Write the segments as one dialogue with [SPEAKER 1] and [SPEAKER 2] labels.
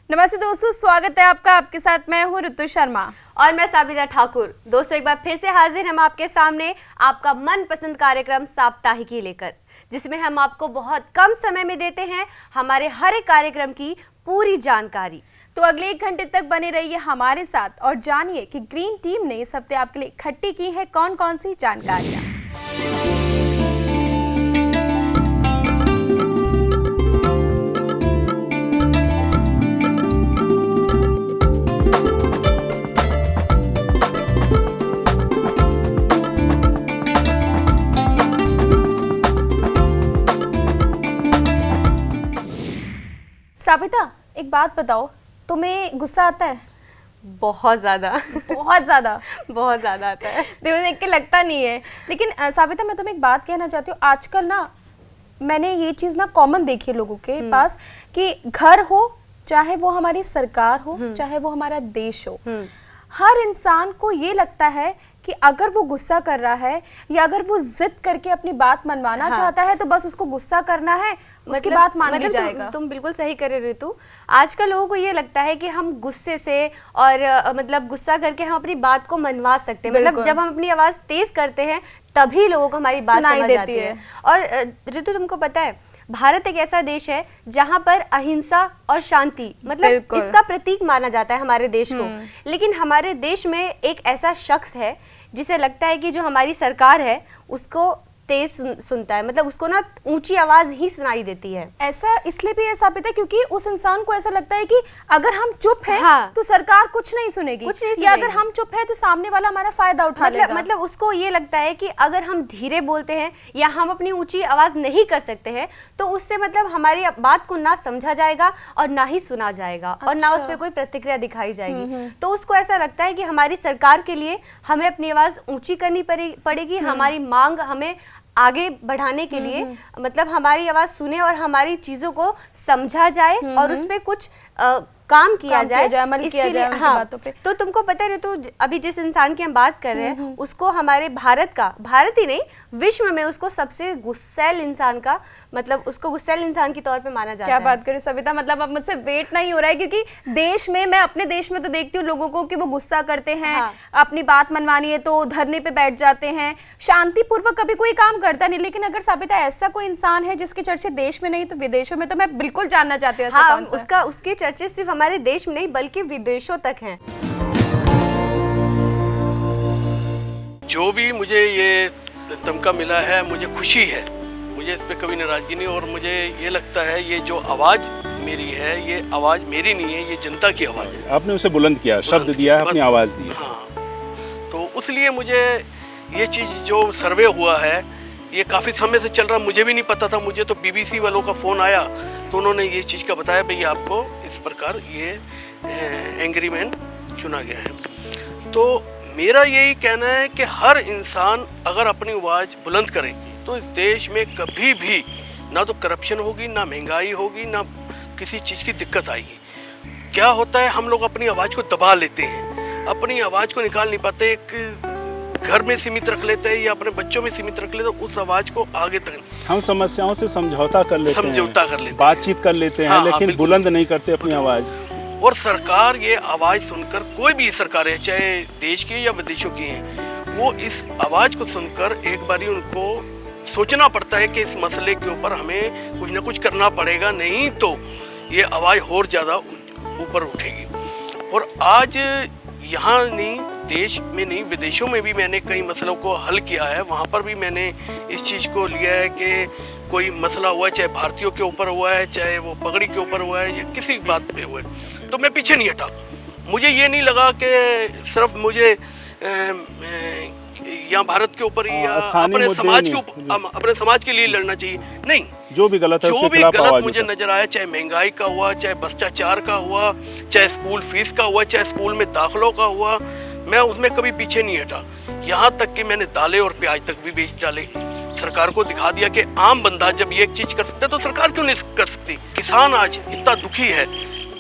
[SPEAKER 1] नमस्ते दोस्तों, स्वागत है आपका। आपके साथ मैं हूँ ऋतु शर्मा
[SPEAKER 2] और मैं साबिता ठाकुर। दोस्तों, एक बार फिर से हाजिर हम आपके सामने आपका मनपसंद कार्यक्रम साप्ताहिकी लेकर, जिसमें हम आपको बहुत कम समय में देते हैं हमारे हर एक कार्यक्रम की पूरी जानकारी।
[SPEAKER 1] तो अगले 1 घंटे तक बने रहिए हमारे साथ और जानिए कि ग्रीन टीम ने इस हफ्ते आपके लिए इकट्ठी की है कौन कौन सी जानकारियाँ। साबिता, एक बात बताओ, तुम्हें गुस्सा आता है?
[SPEAKER 2] बहुत ज़्यादा
[SPEAKER 1] बहुत ज़्यादा
[SPEAKER 2] बहुत ज़्यादा आता है।
[SPEAKER 1] देखो, देख के लगता नहीं है। लेकिन साबिता, मैं तुम्हें एक बात कहना चाहती हूँ। आजकल ना मैंने ये चीज़ ना कॉमन देखी है लोगों के पास कि घर हो, चाहे वो हमारी सरकार हो, चाहे वो हमारा देश हो, हर इंसान को ये लगता है कि अगर वो गुस्सा कर रहा है या अगर वो जिद करके अपनी बात मनवाना चाहता है तो बस उसको गुस्सा करना है, उसकी बात मान ली जाएगा।
[SPEAKER 2] तुम बिल्कुल सही कर रहे हो ऋतु। आजकल लोगों को ये लगता है कि हम गुस्से से और मतलब गुस्सा करके हम अपनी बात को मनवा सकते हैं। मतलब जब हम अपनी आवाज तेज करते हैं तभी लोगों को हमारी बात समझ आती है। और ऋतु, तुमको पता है, भारत एक ऐसा देश है जहां पर अहिंसा और शांति मतलब इसका प्रतीक माना जाता है हमारे देश को। लेकिन हमारे देश में एक ऐसा शख्स है जिसे लगता है कि जो हमारी सरकार है उसको तेज सुनता है, मतलब उसको ना ऊंची आवाज ही सुनाई देती है।
[SPEAKER 1] ऐसा इसलिए भी ऐसा साबित है क्योंकि उस इंसान को ऐसा लगता है कि अगर हम चुप हैं तो सरकार कुछ नहीं सुनेगी, या अगर हम चुप है तो सामने वाला हमारा फायदा उठा लेगा।
[SPEAKER 2] मतलब उसको ये लगता है कि अगर हम धीरे बोलते हैं या हम अपनी ऊंची आवाज नहीं कर सकते हैं तो उससे मतलब हमारी बात को ना समझा जाएगा और ना ही सुना जाएगा। और ना उस पर कोई प्रतिक्रिया दिखाई जाएगी। तो उसको ऐसा लगता है कि हमारी सरकार के लिए हमें अपनी आवाज ऊंची करनी पड़ेगी, हमारी मांग हमें आगे बढ़ाने के लिए मतलब हमारी आवाज सुने और हमारी चीजों को समझा जाए और उस पे कुछ काम किया जाए, इसके लिए। हाँ, तो तुमको पता है ऋतु, अभी जिस इंसान की हम बात कर रहे हैं उसको हमारे भारत ही नहीं विश्व में उसको सबसे गुस्सैल इंसान का मतलब उसको गुस्सैल इंसान के तौर पे माना जाता है।
[SPEAKER 1] क्या बात करें सविता, मतलब अब मुझसे वेट नहीं हो रहा है क्योंकि देश में मैं अपने देश में तो देखती हूँ लोगों को कि वो गुस्सा करते हैं, अपनी बात मनवानी है तो धरने पे बैठ जाते हैं, शांतिपूर्वक कभी कोई काम करता नहीं। लेकिन अगर सविता ऐसा कोई इंसान है जिसके चर्चे देश में नहीं तो विदेशों में, तो मैं बिल्कुल जानना चाहती हूँ।
[SPEAKER 2] उसके चर्चे सिर्फ हमारे देश में नहीं बल्कि विदेशों तक हैं।
[SPEAKER 3] जो भी मुझे ये तमगा मिला है मुझे खुशी है, मुझे इस पे कभी नाराजगी नहीं। और मुझे ये लगता है ये जो आवाज़ मेरी है ये आवाज़ मेरी नहीं है, ये जनता की आवाज़ है।
[SPEAKER 4] आपने उसे बुलंद किया, शब्द दिया, अपनी आवाज़ दी।
[SPEAKER 3] हाँ, तो इसलिए मुझे ये चीज़ जो सर्वे हुआ है ये काफ़ी समय से चल रहा, मुझे भी नहीं पता था। मुझे तो BBC वालों का फ़ोन आया तो उन्होंने ये चीज़ का बताया भाई आपको इस प्रकार ये एंग्री मैन चुना गया है। तो मेरा यही कहना है कि हर इंसान अगर अपनी आवाज़ बुलंद करे तो इस देश में कभी भी ना तो करप्शन होगी, ना महंगाई होगी, ना किसी चीज़ की दिक्कत आएगी। क्या होता है, हम लोग अपनी आवाज़ को दबा लेते हैं, अपनी आवाज़ को निकाल नहीं पाते, एक घर में सीमित रख लेते हैं या अपने बच्चों में सीमित रख लेते हैं, उस आवाज़ को आगे तक
[SPEAKER 4] हम समस्याओं से समझौता कर लेते हैं,
[SPEAKER 3] हैं,
[SPEAKER 4] बातचीत कर लेते हैं, लेकिन बुलंद नहीं करते अपनी आवाज़।
[SPEAKER 3] और सरकार ये आवाज़ सुनकर, कोई भी सरकार है चाहे देश की या विदेशों की है, वो इस आवाज़ को सुनकर एक बारी उनको सोचना पड़ता है कि इस मसले के ऊपर हमें कुछ ना कुछ करना पड़ेगा, नहीं तो ये आवाज़ और ज़्यादा ऊपर उठेगी। और आज यहाँ नहीं, देश में नहीं, विदेशों में भी मैंने कई मसलों को हल किया है। वहाँ पर भी मैंने इस चीज़ को लिया है कि कोई मसला हुआ है, चाहे भारतीयों के ऊपर हुआ है, चाहे वो पगड़ी के ऊपर हुआ है या किसी बात पे हुआ है, तो मैं पीछे नहीं हटा। मुझे ये नहीं लगा कि सिर्फ मुझे या भारत के ऊपर ही या अपने समाज के ऊपर, अपने समाज के लिए लड़ना चाहिए। नहीं,
[SPEAKER 4] जो भी गलत है
[SPEAKER 3] जो भी गलत मुझे नजर आया, चाहे महंगाई का हुआ, चाहे भ्रष्टाचार का हुआ, चाहे स्कूल फीस का हुआ, चाहे स्कूल में दाखिलों का हुआ, मैं उसमें कभी पीछे नहीं हटा। यहाँ तक कि मैंने दालें और प्याज तक भी बेच डाले। सरकार को दिखा दिया कि आम बंदा जब ये एक चीज कर सकता है तो सरकार क्यों नहीं कर सकती। किसान आज इतना दुखी है,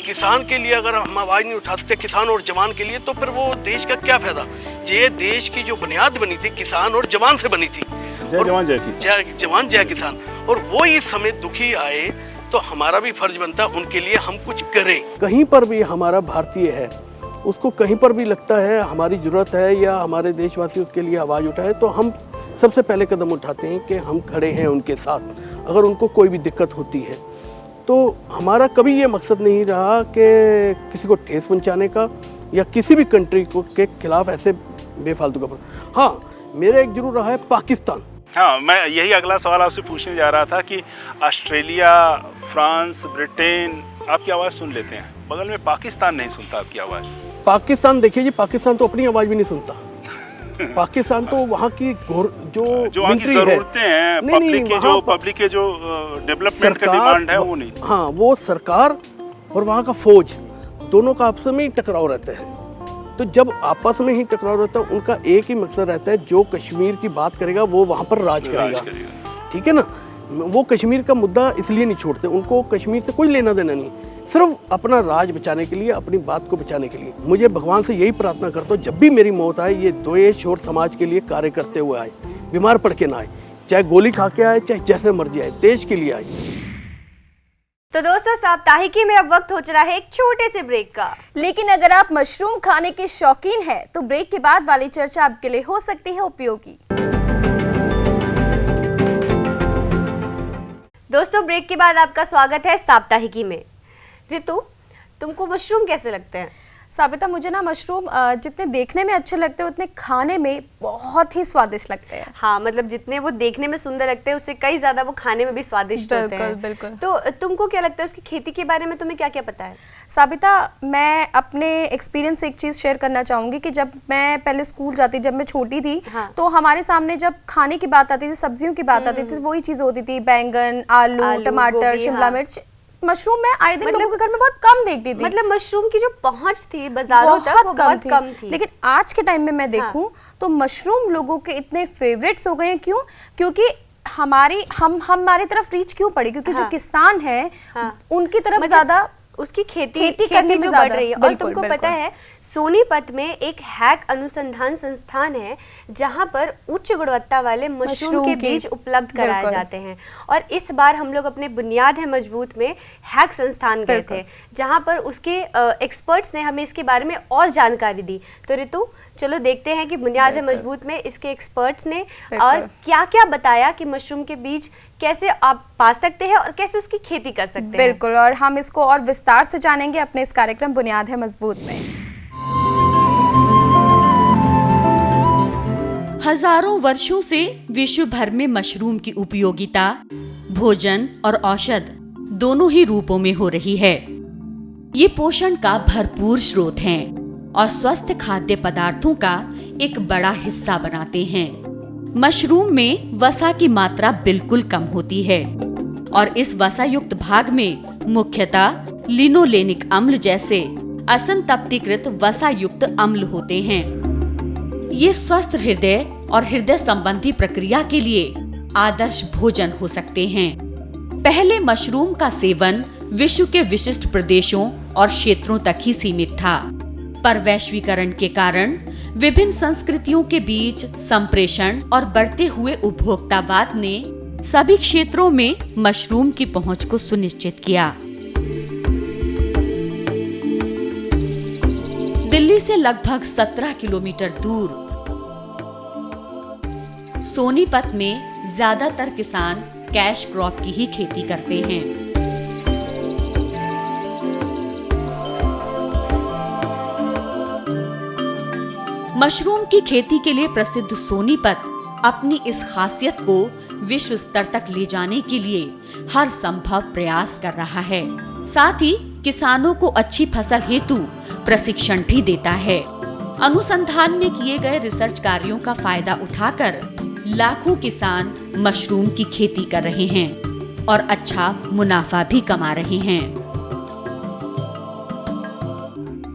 [SPEAKER 3] किसान के लिए अगर हम आवाज नहीं उठा सकते, किसान और जवान के लिए, तो फिर वो देश का क्या फायदा। ये देश की जो बुनियाद बनी थी किसान और जवान से बनी थी,
[SPEAKER 4] जय जवान जय किसान।
[SPEAKER 3] जय जवान जय किसान। और वो इस समय दुखी आए तो हमारा भी फर्ज बनता है उनके लिए हम कुछ करें। कहीं पर भी हमारा भारतीय है, उसको कहीं पर भी लगता है हमारी ज़रूरत है या हमारे देशवासी उसके लिए आवाज़ उठाए, तो हम सबसे पहले कदम उठाते हैं कि हम खड़े हैं उनके साथ। अगर उनको कोई भी दिक्कत होती है तो हमारा कभी ये मकसद नहीं रहा कि किसी को ठेस पहुंचाने का या किसी भी कंट्री को के खिलाफ ऐसे बेफालतू का। हाँ, मेरा एक जरूर रहा है पाकिस्तान।
[SPEAKER 4] हाँ, मैं यही अगला सवाल आपसे पूछने जा रहा था कि ऑस्ट्रेलिया, फ्रांस, ब्रिटेन आपकी आवाज़ सुन लेते हैं, बगल में पाकिस्तान नहीं सुनता आपकी आवाज़।
[SPEAKER 3] पाकिस्तान देखिए जी, पाकिस्तान तो अपनी आवाज़ भी नहीं सुनता। पाकिस्तान तो वहाँ की जो
[SPEAKER 4] वहाँ की ज़रूरतें हैं, पब्लिक के जो डेवलपमेंट का डिमांड है वो नहीं।
[SPEAKER 3] हाँ, वो सरकार और वहाँ का फौज दोनों का आपस में ही टकराव रहता है। तो जब आपस में ही टकराव रहता है, उनका एक ही मकसद रहता है, जो कश्मीर की बात करेगा वो वहाँ पर राज करेगा। ठीक है ना, वो कश्मीर का मुद्दा इसलिए नहीं छोड़ते, उनको कश्मीर से कोई लेना देना नहीं, सिर्फ अपना राज बचाने के लिए, अपनी बात को बचाने के लिए। मुझे भगवान से यही प्रार्थना करता हूँ, जब भी मेरी मौत आए, ये देश और समाज के लिए कार्य करते हुए आए, बीमार पड़ के ना आए, चाहे गोली खा के आए, चाहे जैसे मर्जी आए, देश के लिए आए।
[SPEAKER 2] तो दोस्तों, साप्ताहिकी में अब वक्त हो चला है एक छोटे से ब्रेक का।
[SPEAKER 1] लेकिन अगर आप मशरूम खाने के शौकीन हैं, तो ब्रेक के बाद वाली चर्चा आपके लिए हो सकती है उपयोगी।
[SPEAKER 2] दोस्तों, ब्रेक के बाद आपका स्वागत है साप्ताहिकी में। रितु, तुमको मशरूम कैसे लगते हैं?
[SPEAKER 1] साबिता, मुझे ना मशरूम जितने देखने में अच्छे लगते हैं उतने खाने में बहुत ही स्वादिष्ट लगते हैं।
[SPEAKER 2] हाँ, मतलब जितने वो देखने में सुंदर लगते हैं उससे कई ज्यादा वो खाने में भी स्वादिष्ट होते हैं।
[SPEAKER 1] बिल्कुल।
[SPEAKER 2] तो तुमको क्या लगता है उसकी खेती के बारे में, तुम्हें क्या क्या पता है?
[SPEAKER 1] साबिता, मैं अपने एक्सपीरियंस से एक चीज़ शेयर करना चाहूँगी कि जब मैं पहले स्कूल जाती, जब मैं छोटी थी,
[SPEAKER 2] हाँ।
[SPEAKER 1] तो हमारे सामने जब खाने की बात आती थी, सब्जियों की बात आती थी, तो वही चीज़ होती थी, बैंगन, आलू, टमाटर, शिमला मिर्च। मशरूम मैं आए दिन लोगों के घर में बहुत कम देखती थी।
[SPEAKER 2] मतलब मशरूम की जो पहुंच थी बाजारों तक वो बहुत कम थी।
[SPEAKER 1] लेकिन आज के टाइम में मैं देखूं तो मशरूम लोगों के इतने फेवरेट्स हो गए हैं। क्यों? क्योंकि हमारी तरफ रीच क्यों पड़ी? क्योंकि जो किसान हैं उनकी तरफ ज्यादा
[SPEAKER 2] उसकी खेती करनी जो बढ़ रही है। और तुमको पता है, सोनीपत में एक हैक अनुसंधान संस्थान है जहां पर उच्च गुणवत्ता वाले मशरूम के बीज उपलब्ध कराए जाते हैं। और इस बार हम लोग अपने बुनियाद है मजबूत में हैक संस्थान गए थे, जहां पर उसके एक्सपर्ट्स ने हमें इसके बारे में और जानकारी दी। तो रितु, चलो देखते हैं कि बुनियाद है मजबूत में इसके एक्सपर्ट्स ने और क्या क्या बताया कि मशरूम के बीज कैसे आप पा सकते हैं और कैसे उसकी खेती कर सकते हैं।
[SPEAKER 1] बिल्कुल, और हम इसको और विस्तार से जानेंगे अपने इस कार्यक्रम बुनियाद है मजबूत में।
[SPEAKER 5] हजारों वर्षों से विश्व भर में मशरूम की उपयोगिता भोजन और औषध दोनों ही रूपों में हो रही है। ये पोषण का भरपूर स्रोत हैं और स्वस्थ खाद्य पदार्थों का एक बड़ा हिस्सा बनाते हैं। मशरूम में वसा की मात्रा बिल्कुल कम होती है और इस वसा युक्त भाग में मुख्यतः लिनोलेनिक अम्ल जैसे असंतप्तीकृत वसा युक्त अम्ल होते हैं। ये स्वस्थ हृदय और हृदय संबंधी प्रक्रिया के लिए आदर्श भोजन हो सकते हैं। पहले मशरूम का सेवन विश्व के विशिष्ट प्रदेशों और क्षेत्रों तक ही सीमित था, पर वैश्वीकरण के कारण विभिन्न संस्कृतियों के बीच संप्रेषण और बढ़ते हुए उपभोक्तावाद ने सभी क्षेत्रों में मशरूम की पहुंच को सुनिश्चित किया। दिल्ली से लगभग 17 किलोमीटर दूर सोनीपत में ज्यादातर किसान कैश क्रॉप की ही खेती करते हैं। मशरूम की खेती के लिए प्रसिद्ध सोनीपत अपनी इस खासियत को विश्व स्तर तक ले जाने के लिए हर संभव प्रयास कर रहा है। साथ ही किसानों को अच्छी फसल हेतु प्रशिक्षण भी देता है। अनुसंधान में किए गए रिसर्च कार्यों का फायदा उठाकर लाखों किसान मशरूम की खेती कर रहे हैं और अच्छा मुनाफा भी कमा रहे हैं।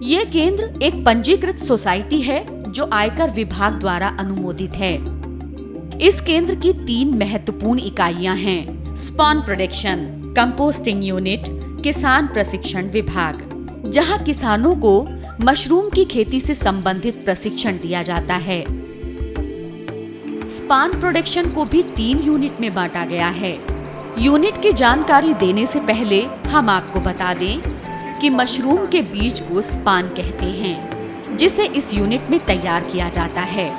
[SPEAKER 5] ये केंद्र एक पंजीकृत सोसाइटी है जो आयकर विभाग द्वारा अनुमोदित है। इस केंद्र की 3 महत्वपूर्ण इकाइयां हैं: स्पॉन प्रोडक्शन, कंपोस्टिंग यूनिट, किसान प्रशिक्षण विभाग, जहां किसानों को मशरूम की खेती से संबंधित प्रशिक्षण दिया जाता है। स्पॉन प्रोडक्शन को भी 3 यूनिट में बांटा गया है। यूनिट की जानकारी देने से पहले हम आपको बता दें कि मशरूम के बीज को स्पान कहते हैं, जिसे इस यूनिट में तैयार किया जाता है।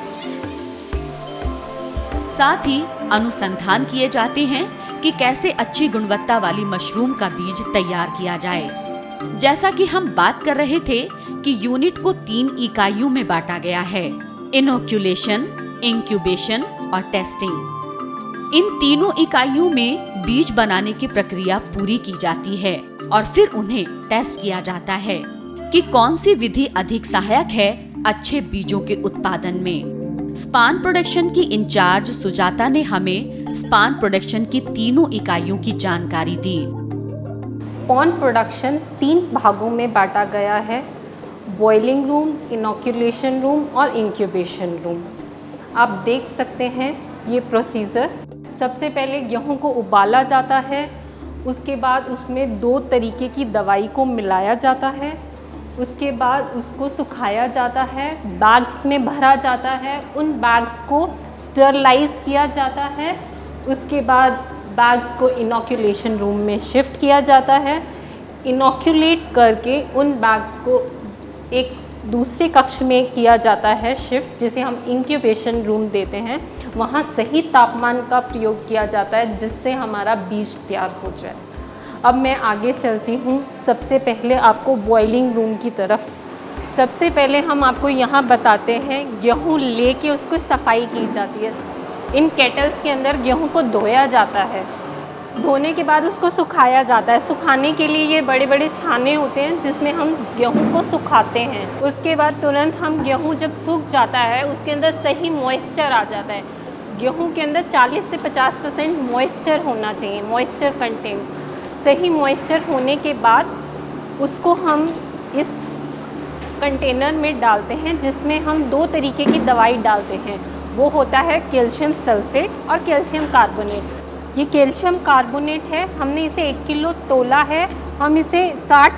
[SPEAKER 5] साथ ही अनुसंधान किए जाते हैं कि कैसे अच्छी गुणवत्ता वाली मशरूम का बीज तैयार किया जाए। जैसा कि हम बात कर रहे थे कि यूनिट को 3 इकाइयों में बांटा गया है: इनोक्यूलेशन, इंक्यूबेशन और टेस्टिंग। इन तीनों इकाइयों में बीज बनाने की प्रक्रिया पूरी की जाती है और फिर उन्हें टेस्ट किया जाता है कि कौन सी विधि अधिक सहायक है अच्छे बीजों के उत्पादन में। स्पान प्रोडक्शन की इंचार्ज सुजाता ने हमें स्पान प्रोडक्शन की तीनों इकाइयों की जानकारी दी।
[SPEAKER 6] स्पॉन प्रोडक्शन 3 भागों में बांटा गया है: बॉइलिंग रूम, इनोक्यूलेशन रूम और इंक्यूबेशन रूम। आप देख सकते हैं ये प्रोसीजर। सबसे पहले गेहूं को उबाला जाता है, उसके बाद उसमें 2 तरीके की दवाई को मिलाया जाता है, उसके बाद उसको सुखाया जाता है, बैग्स में भरा जाता है, उन बैग्स को स्टरलाइज किया जाता है, उसके बाद बैग्स को इनोक्यूलेशन रूम में शिफ्ट किया जाता है। इनोक्यूलेट करके उन बैग्स को एक दूसरे कक्ष में किया जाता है शिफ्ट, जिसे हम इंक्यूबेशन रूम देते हैं। वहाँ सही तापमान का प्रयोग किया जाता है जिससे हमारा बीज तैयार हो जाए। अब मैं आगे चलती हूँ। सबसे पहले आपको बॉइलिंग रूम की तरफ। सबसे पहले हम आपको यहाँ बताते हैं गेहूँ लेके उसको सफाई की जाती है। इन केटल्स के अंदर गेहूँ को धोया जाता है। धोने के बाद उसको सुखाया जाता है। सुखाने के लिए ये बड़े बड़े छाने होते हैं जिसमें हम गेहूँ को सुखाते हैं। उसके बाद तुरंत हम गेहूँ जब सूख जाता है उसके अंदर सही मॉइस्चर आ जाता है। गेहूँ के अंदर 40 से 50% मॉइस्चर होना चाहिए, मॉइस्चर कंटेंट। सही मॉइस्चर होने के बाद उसको हम इस कंटेनर में डालते हैं जिसमें हम 2 तरीके की दवाई डालते हैं। वो होता है कैल्शियम सल्फेट और कैल्शियम कार्बोनेट। ये कैल्शियम कार्बोनेट है, हमने इसे 1 किलो तोला है। हम इसे 60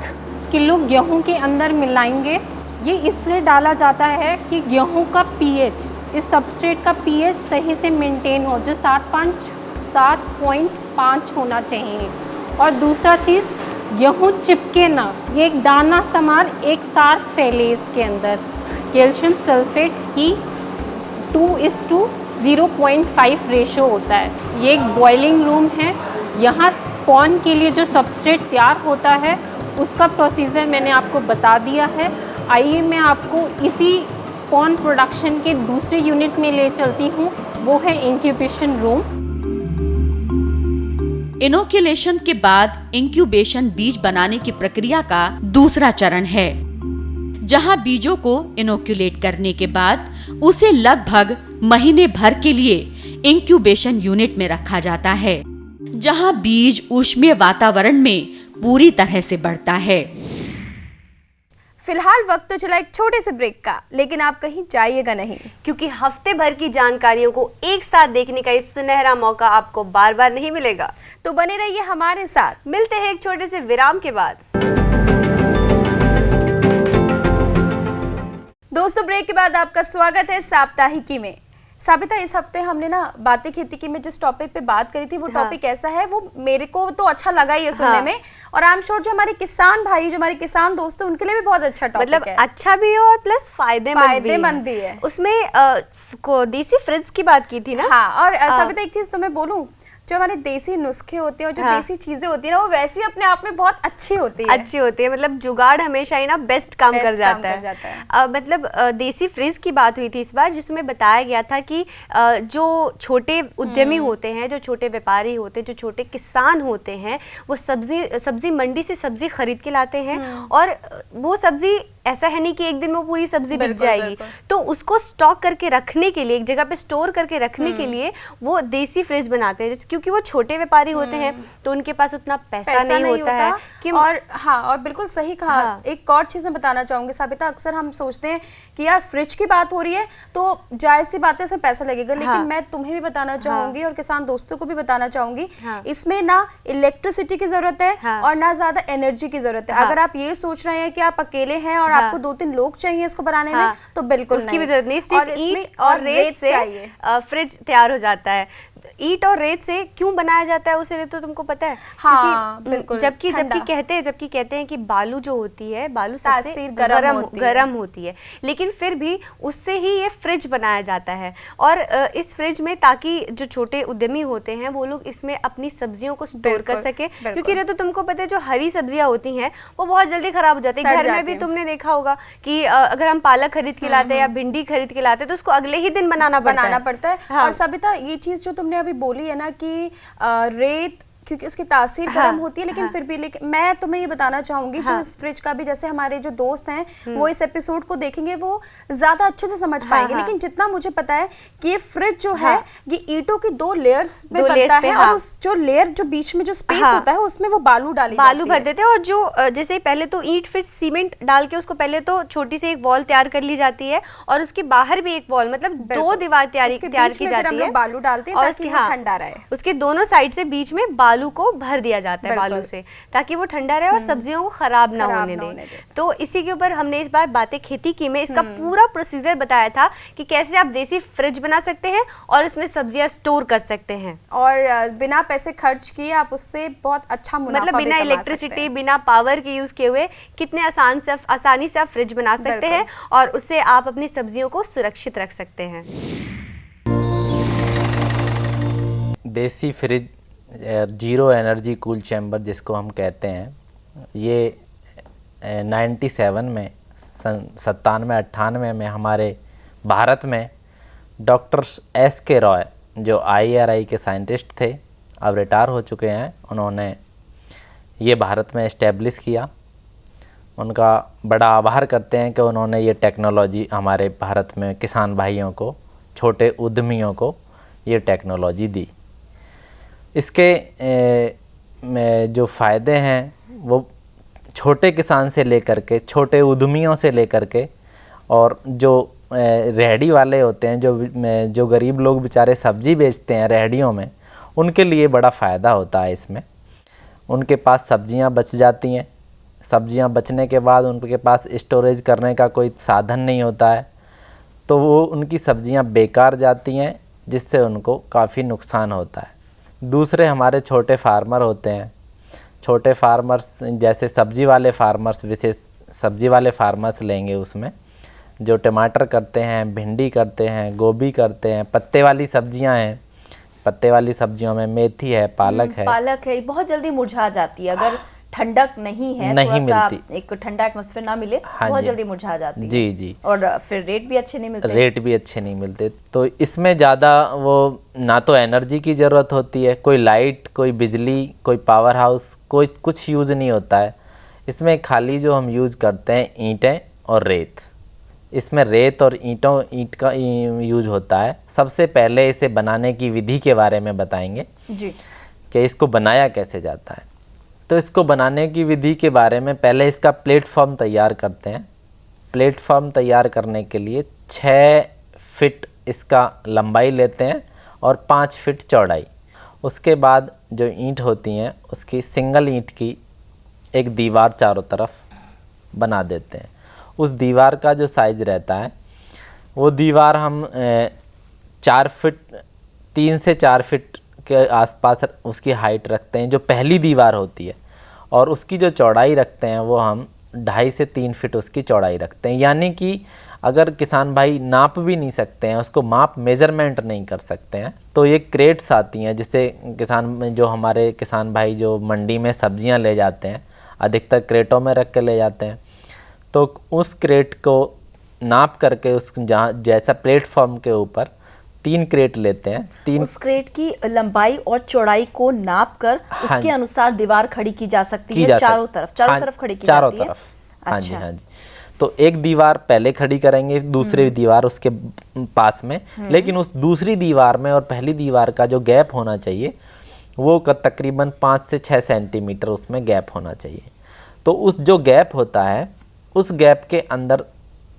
[SPEAKER 6] किलो गेहूं के अंदर मिलाएंगे। ये इसलिए डाला जाता है कि गेहूं का पीएच, इस सबस्ट्रेट का पीएच सही से मेंटेन हो, जो 7.5 होना चाहिए। और दूसरा चीज़, गेहूं चिपके ना, ये एक दाना समान एक साथ फैले इसके अंदर। कैल्शियम सल्फेट की 2:0.5 रेशो होता है। ये एक बॉइलिंग रूम है। यहाँ स्पॉन के लिए जो सबस्ट्रेट तैयार होता है उसका प्रोसीजर मैंने आपको बता दिया है। आइए मैं आपको इसी स्पॉन प्रोडक्शन के दूसरे यूनिट में ले चलती हूँ, वो है इंक्यूबेशन रूम।
[SPEAKER 5] इनोक्यूलेशन के बाद इंक्यूबेशन बीज बनाने की प्रक्रिया का दूसरा चरण है, जहां बीजों को इनोक्यूलेट करने के बाद उसे लगभग महीने भर के लिए इंक्यूबेशन यूनिट में रखा जाता है, जहां बीज ऊष्मीय वातावरण में पूरी तरह से बढ़ता है।
[SPEAKER 1] फिलहाल वक्त तो चला एक छोटे से ब्रेक का, लेकिन आप कहीं जाइएगा नहीं,
[SPEAKER 2] क्योंकि हफ्ते भर की जानकारियों को एक साथ देखने का इस सुनहरा मौका आपको बार बार नहीं मिलेगा।
[SPEAKER 1] तो बने रहिए हमारे साथ।
[SPEAKER 2] मिलते हैं एक छोटे से विराम के बाद।
[SPEAKER 1] दोस्तों, ब्रेक के बाद आपका स्वागत है साप्ताहिकी में। साबिता, इस हफ्ते हमने ना बातें खेती की में जिस टॉपिक पे बात करी थी वो टॉपिक ऐसा है, वो मेरे को तो अच्छा लगा ही है सुनने में, और आई एम श्योर जो हमारे किसान भाई, जो हमारे किसान दोस्त हैं, उनके लिए भी बहुत अच्छा टॉपिक
[SPEAKER 2] मतलब
[SPEAKER 1] है।
[SPEAKER 2] अच्छा भी है और प्लस फायदेमंद
[SPEAKER 1] भी है।
[SPEAKER 2] उसमें देसी फ्रिज की बात की थी ना।
[SPEAKER 1] हाँ, और साबिता एक चीज तुम्हें बोलूं, जो हमारे देसी नुस्खे होते हैं और जो देसी चीजें होती है ना, वो वैसे ही अपने आप में बहुत अच्छी होती है। मतलब
[SPEAKER 2] जुगाड़ हमेशा ही ना बेस्ट काम कर जाता है। मतलब देसी फ्रिज की बात हुई थी इस बार, जिसमें बताया गया था कि जो छोटे उद्यमी होते हैं, जो छोटे व्यापारी होते हैं, जो छोटे किसान होते हैं, वो सब्जी मंडी से सब्जी खरीद के लाते हैं, और वो सब्जी ऐसा है नहीं कि एक दिन में वो पूरी सब्जी बिक जाएगी, तो उसको स्टॉक करके रखने के लिए, एक जगह पे स्टोर करके रखने के लिए वो देसी फ्रिज बनाते हैं। क्योंकि वो छोटे व्यापारी होते हैं तो उनके पास उतना पैसा नहीं होता है कि
[SPEAKER 1] और बिल्कुल सही कहा। एक और चीज मैं बताना चाहूंगी साबिता, अक्सर हम सोचते हैं कि यार फ्रिज की बात हो रही है तो जायज सी बात है, इसमें पैसा लगेगा, लेकिन मैं तुम्हें भी बताना चाहूंगी और किसान दोस्तों को भी बताना चाहूंगी, इसमें ना इलेक्ट्रिसिटी की जरूरत है और ना ज्यादा एनर्जी की जरूरत है। अगर आप ये सोच रहे हैं कि आप अकेले हैं और आपको 2-3 लोग चाहिए इसको बनाने में, तो बिल्कुल
[SPEAKER 2] उसकी भी जरूरत नहीं, सिर्फ ईंट और रेत से फ्रिज तैयार हो जाता है। ईंट और रेत से क्यों बनाया जाता है उसे, तो तुमको पता है?
[SPEAKER 1] हाँ,
[SPEAKER 2] क्योंकि
[SPEAKER 1] बिल्कुल,
[SPEAKER 2] जबकि
[SPEAKER 1] ठंडा।
[SPEAKER 2] कहते हैं कि बालू जो होती है, बालू
[SPEAKER 1] तासीर
[SPEAKER 2] सबसे
[SPEAKER 1] गर्म
[SPEAKER 2] गर्म होती है, लेकिन फिर भी उससे ही ये फ्रिज बनाया जाता है। और इस फ्रिज में ताकि जो छोटे उद्यमी होते हैं वो लोग इसमें अपनी सब्जियों को स्टोर कर
[SPEAKER 1] बिल्कुल,
[SPEAKER 2] सके,
[SPEAKER 1] बिल्कुल।
[SPEAKER 2] क्योंकि तो तुमको पता है जो हरी सब्जियां होती हैं वो बहुत जल्दी खराब हो जाती है।
[SPEAKER 1] सड़
[SPEAKER 2] घर में
[SPEAKER 1] जाती
[SPEAKER 2] भी
[SPEAKER 1] हैं।
[SPEAKER 2] तुमने देखा होगा कि अगर हम पालक खरीद के लाते हैं या भिंडी खरीद के लाते हैं तो उसको अगले ही दिन बनाना पड़ता है।
[SPEAKER 1] और सबिता, ये चीज जो तुमने अभी बोली है ना कि रेत, क्योंकि उसकी तासीर गर्म होती है, लेकिन फिर भी, लेकिन मैं तुम्हें ये बताना चाहूंगी जो इस फ्रिज का भी, जैसे हमारे जो दोस्त हैं वो इस एपिसोड को देखेंगे वो ज्यादा अच्छे से समझ पाएंगे, लेकिन जितना मुझे पता है कि ये फ्रिज जो है ये ईंटों की 2 लेयर्स में बनता है, और उस जो लेयर जो बीच में जो स्पेस होता है उसमें वो बालू
[SPEAKER 2] भर देते हैं। और जो जैसे पहले तो ईंट फिर सीमेंट डाल के उसको पहले तो छोटी सी एक वॉल तैयार कर ली जाती है, और उसके बाहर भी एक वॉल, मतलब 2 दीवार तैयार की जाती है,
[SPEAKER 1] बालू डालते हैं ताकि वो ठंडा रहे।
[SPEAKER 2] उसके दोनों साइड से बीच में बालू को भर दिया जाता है बालू से, ताकि वो ठंडा रहे और सब्जियों को खराब ना होने दे। तो इसी के ऊपर हमने इस बार बातें खेती की में इसका पूरा प्रोसीजर बताया था कि कैसे आप देसी फ्रिज बना सकते हैं और इसमें सब्जियां स्टोर कर सकते हैं,
[SPEAKER 1] और बिना पैसे खर्च किए आप उससे बहुत अच्छा मुनाफा
[SPEAKER 2] मतलब बिना
[SPEAKER 1] भी कमा
[SPEAKER 2] इलेक्ट्रिसिटी,
[SPEAKER 1] सकते हैं।
[SPEAKER 2] बिना पावर के यूज किए हुए कितने आसानी से आप फ्रिज बना सकते हैं, और उससे आप अपनी सब्जियों को सुरक्षित रख सकते हैं।
[SPEAKER 7] देसी fridge, zero energy cool chamber जिसको हम कहते हैं, ये 97 में, सन 97-98 में हमारे भारत में डॉक्टर S.K. रॉय जो IRI के साइंटिस्ट थे, अब रिटायर हो चुके हैं, उन्होंने ये भारत में इस्टेब्लिश किया। उनका बड़ा आभार करते हैं कि उन्होंने ये टेक्नोलॉजी हमारे भारत में किसान भाइयों को, छोटे उद्यमियों को ये टेक्नोलॉजी दी। इसके जो फ़ायदे हैं वो छोटे किसान से लेकर के, छोटे उद्यमियों से लेकर के, और जो रेहड़ी वाले होते हैं, जो गरीब लोग बेचारे सब्ज़ी बेचते हैं रेहड़ियों में, उनके लिए बड़ा फ़ायदा होता है इसमें। उनके पास सब्जियां बच जाती हैं, सब्जियां बचने के बाद उनके पास स्टोरेज करने का कोई साधन नहीं होता है, तो वो उनकी सब्जियां बेकार जाती हैं, जिससे उनको काफ़ी नुकसान होता है। दूसरे हमारे छोटे फार्मर होते हैं, छोटे फार्मर्स जैसे सब्जी वाले फार्मर्स, विशेष सब्जी वाले फार्मर्स लेंगे, उसमें जो टमाटर करते हैं, भिंडी करते हैं, गोभी करते हैं, पत्ते वाली सब्जियां हैं, पत्ते वाली सब्जियों में मेथी है, पालक है,
[SPEAKER 8] बहुत जल्दी मुरझा जाती है अगर ठंडक नहीं है,
[SPEAKER 7] नहीं
[SPEAKER 8] थोड़ा
[SPEAKER 7] मिलती,
[SPEAKER 8] सा एक ठंडा एटमॉस्फेयर ना मिले,
[SPEAKER 7] हाँ
[SPEAKER 8] बहुत
[SPEAKER 7] जी,
[SPEAKER 8] जल्दी मुरझा जाती है।
[SPEAKER 7] जी जी।
[SPEAKER 8] और फिर रेट भी अच्छे नहीं मिलते,
[SPEAKER 7] तो इसमें ज़्यादा वो ना तो एनर्जी की ज़रूरत होती है, कोई लाइट, कोई बिजली, कोई पावर हाउस, कोई कुछ यूज़ नहीं होता है। इसमें खाली जो हम यूज़ करते हैं ईंटें और रेत। इसमें रेत और ईंट का यूज होता है। सबसे पहले इसे बनाने की विधि के बारे में बताएंगे
[SPEAKER 8] जी,
[SPEAKER 7] कि इसको बनाया कैसे जाता है। तो इसको बनाने की विधि के बारे में पहले इसका प्लेटफॉर्म तैयार करते हैं। प्लेटफॉर्म तैयार करने के लिए 6 फीट इसका लंबाई लेते हैं और 5 फीट चौड़ाई। उसके बाद जो ईंट होती हैं उसकी सिंगल ईंट की एक दीवार चारों तरफ बना देते हैं। उस दीवार का जो साइज़ रहता है वो दीवार हम 4 फीट, 3 से 4 फीट के आसपास उसकी हाइट रखते हैं, जो पहली दीवार होती है, और उसकी जो चौड़ाई रखते हैं वो हम 2.5 से 3 फीट उसकी चौड़ाई रखते हैं। यानी कि अगर किसान भाई नाप भी नहीं सकते हैं, उसको माप मेज़रमेंट नहीं कर सकते हैं, तो ये क्रेट्स आती हैं जिससे हमारे किसान भाई जो मंडी में सब्जियां ले जाते हैं, अधिकतर क्रेटों में रख के ले जाते हैं। तो उस क्रेट को नाप करके उस जहाँ जैसा प्लेटफॉर्म के ऊपर 3 क्रेट लेते हैं।
[SPEAKER 8] उस क्रेट की लंबाई और चौड़ाई को नाप कर उसके अनुसार दीवार खड़ी की जा सकती है, चारों तरफ खड़ी की जाती है।
[SPEAKER 7] हाँ जी, हाँ जी। तो एक दीवार पहले खड़ी करेंगे, दूसरी दीवार उसके पास में, लेकिन उस दूसरी दीवार में और पहली दीवार का जो गैप होना चाहिए वो तकरीबन 5 से 6 सेंटीमीटर उसमें गैप होना चाहिए। तो उस जो गैप होता है उस गैप के अंदर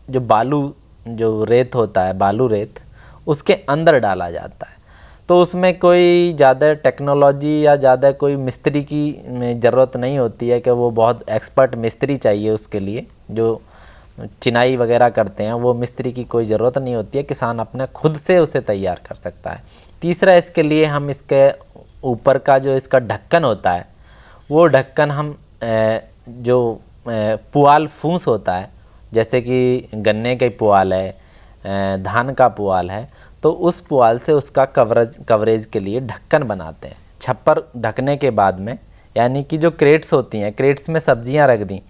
[SPEAKER 7] जो बालू, जो रेत होता है, बालू रेत, उसके अंदर डाला जाता है। तो उसमें कोई ज़्यादा टेक्नोलॉजी या ज़्यादा कोई मिस्त्री की ज़रूरत नहीं होती है कि वो बहुत एक्सपर्ट मिस्त्री चाहिए उसके लिए। जो चिनाई वगैरह करते हैं वो मिस्त्री की कोई ज़रूरत नहीं होती है, किसान अपने खुद से उसे तैयार कर सकता है। तीसरा, इसके लिए हम इसके ऊपर का जो इसका ढक्कन होता है, वो ढक्कन हम जो पुआल फूस होता है, जैसे कि गन्ने के पुआल है, धान का पुआल है, तो उस पुआल से उसका कवरेज के लिए ढक्कन बनाते हैं। छप्पर ढकने के बाद में, यानी कि जो क्रेट्स होती हैं, क्रेट्स में सब्जियां रख दी,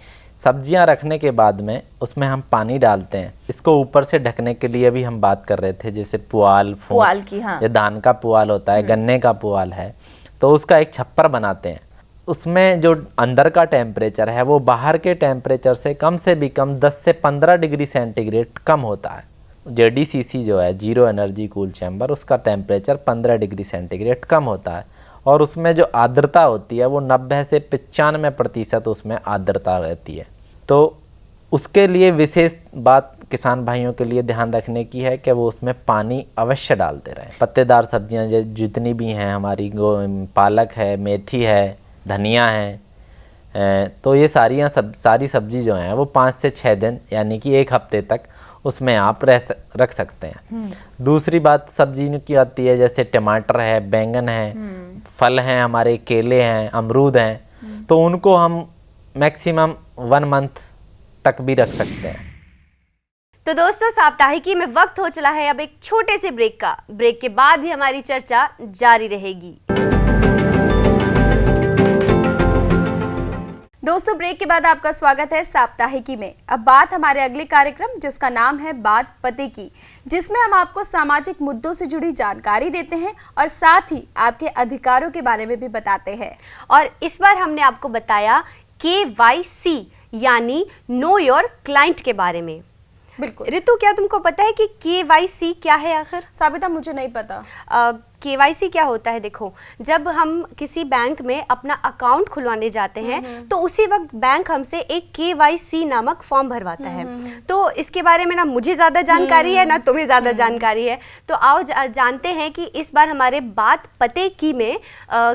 [SPEAKER 7] सब्जियां रखने के बाद में उसमें हम पानी डालते हैं। इसको ऊपर से ढकने के लिए भी हम बात कर रहे थे, जैसे पुआल
[SPEAKER 8] की, हाँ।
[SPEAKER 7] ये धान का पुआल होता है, गन्ने का पुआल है, तो उसका एक छप्पर बनाते हैं। उसमें जो अंदर का टेम्परेचर है वो बाहर के टेम्परेचर से भी कम 10 से 15 डिग्री सेंटीग्रेड कम होता है। JDCC जो है, जीरो एनर्जी कूल चैम्बर, उसका टेम्परेचर 15 डिग्री सेंटीग्रेड कम होता है, और उसमें जो आर्द्रता होती है वो 90 से 95% उसमें आर्द्रता रहती है। तो उसके लिए विशेष बात किसान भाइयों के लिए ध्यान रखने की है कि वो उसमें पानी अवश्य डालते रहें। पत्तेदार सब्जियां जितनी भी हैं हमारी, पालक है, मेथी है, धनिया है, तो ये सारी सब्जी जो हैं वो 5 से 6 दिन यानी कि 1 हफ्ते तक उसमें आप रख सकते हैं। दूसरी बात सब्जी की आती है, जैसे टमाटर है, बैंगन है, फल हैं हमारे, केले हैं, अमरूद हैं, तो उनको हम मैक्सिमम 1 मंथ तक भी रख सकते हैं।
[SPEAKER 2] तो दोस्तों, साप्ताहिकी में वक्त हो चला है अब एक छोटे से ब्रेक का। ब्रेक के बाद भी हमारी चर्चा जारी रहेगी।
[SPEAKER 1] दोस्तों, ब्रेक के बाद आपका स्वागत है साप्ताहिकी में। अब बात हमारे अगले कार्यक्रम जिसका नाम है बात पते की, जिसमें हम आपको सामाजिक मुद्दों से जुड़ी जानकारी देते हैं और साथ ही आपके अधिकारों के बारे में भी बताते हैं।
[SPEAKER 2] और इस बार हमने आपको बताया KYC यानी नो योर क्लाइंट के बारे में।
[SPEAKER 1] बिल्कुल।
[SPEAKER 2] ऋतु, क्या तुमको पता है कि KYC क्या है आखिर?
[SPEAKER 1] साबिता, मुझे नहीं पता।
[SPEAKER 2] KYC क्या होता है? देखो, जब हम किसी बैंक में अपना अकाउंट खुलवाने जाते हैं तो उसी वक्त बैंक हमसे एक KYC नामक फॉर्म भरवाता है। तो इसके बारे में ना मुझे ज़्यादा जानकारी है ना तुम्हें ज़्यादा जानकारी है, तो आओ जानते हैं कि इस बार हमारे बात पते की में